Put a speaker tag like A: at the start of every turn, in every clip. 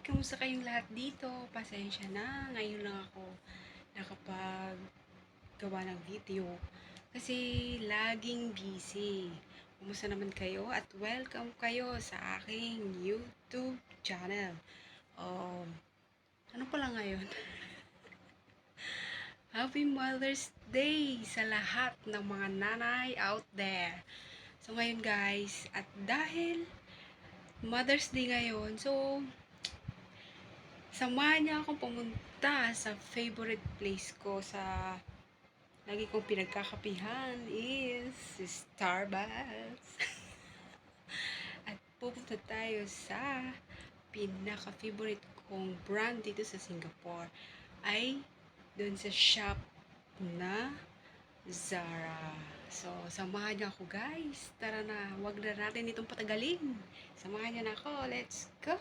A: Kamusta kayong lahat dito? Pasensya na, ngayon lang ako nakapaggawa ng video kasi laging busy. Kumusta naman kayo at welcome kayo sa aking YouTube channel. Ano pala ngayon? Happy Mother's Day sa lahat ng mga nanay out there. So ngayon guys, at dahil Mother's Day ngayon, so samahan niya akong pumunta sa favorite place ko sa lagi kong pinagkakapihan is Starbucks. At pupunta tayo sa pinaka-favorite kong brand dito sa Singapore ay doon sa shop na Zara. So, samahan niyo ako guys. Tara na, wag na natin itong patagalin. Samahan niyo na ako. Let's go!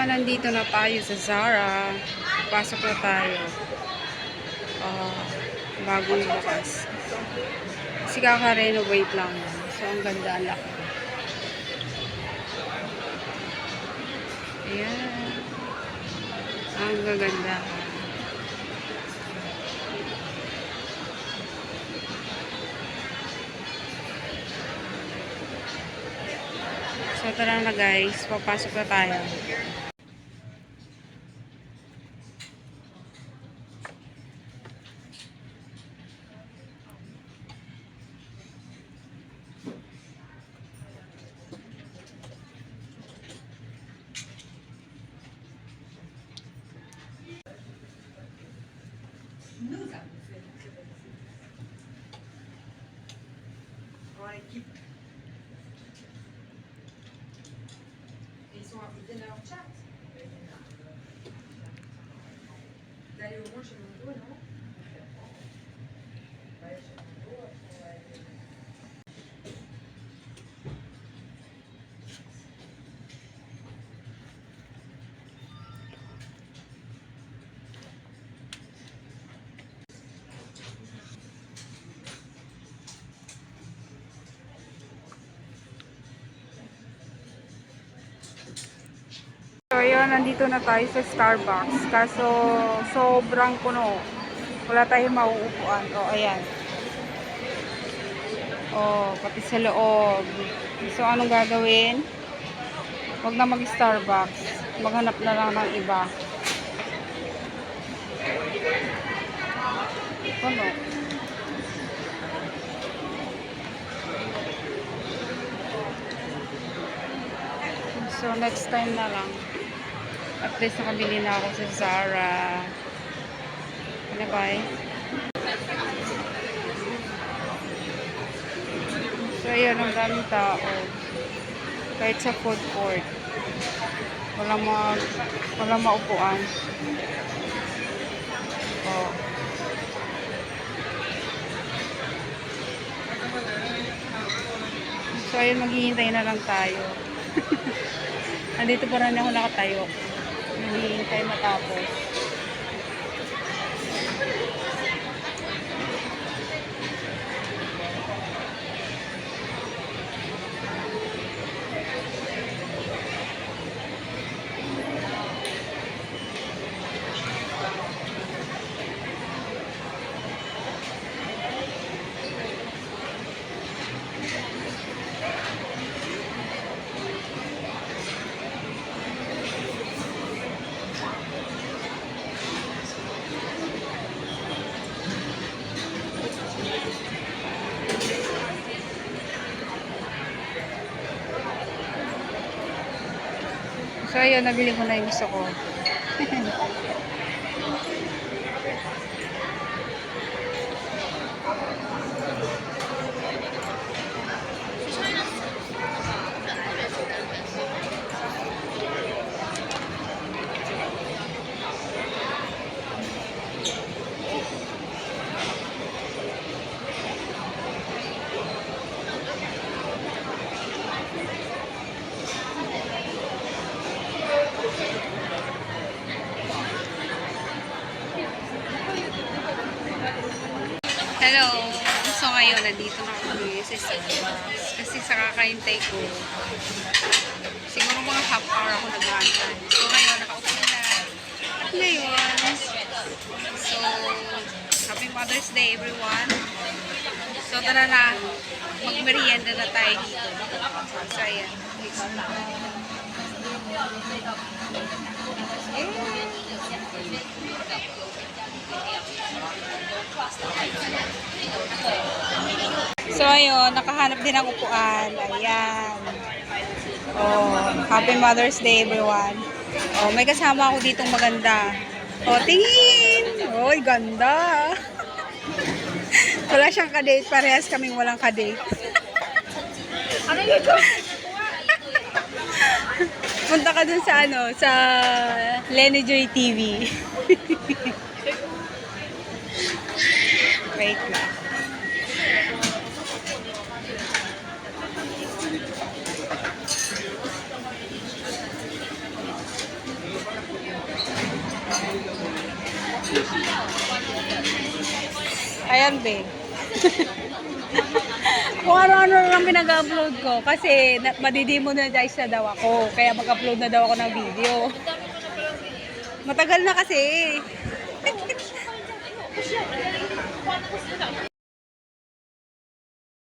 A: Nandito na tayo sa Zara. Pasok na tayo. Bagong bukas. Kasi kaka-renovate lang. So, ang ganda, ang laki. Ayan. Ang gaganda. So, tara na guys. Papasok na tayo. So, ayun, nandito na tayo sa Starbucks. Kaso, sobrang puno. Wala tayong mauupuan. Ayan. Pati sa loob. So, anong gagawin? Huwag na mag-Starbucks. Maghanap na lang ng iba. Puno. So, next time na lang. At least nakabili na ako sa Zara. Bye-bye. So, ayan, ang daming tao. Kahit sa food court. Walang maupuan. So, ayun, maghihintay na lang tayo. Nandito pa rin ako nakatayo. Naghihintay matapos. So, ayun, nabili ko na yung gusto ko. Hello! So ngayon, nandito na kami sa Starbucks. Kasi sa kakaintay ko, siguro mga half hour ako nag-aantay. So ngayon, nakaupo na. At ngayon, so, Happy Mother's Day everyone. So tara na, mag-merienda na tayo dito. So ayan. So ayun, nakahanap din ng upuan. Ayan. Oh, Happy Mother's Day everyone. Oh, may kasama ako ditong maganda. Oh, tingin! Oy, ganda. Wala siyang kadate, parehas kaming walang kadate. Ano yun? Punta ka dun sa ano, sa Lenny Joy TV. Wait lang. Ayan, be. Kung ano-ano lang pinag-upload ko. Kasi madidemonetize na daw ako. Kaya mag-upload na daw ako ng video. Matagal na kasi.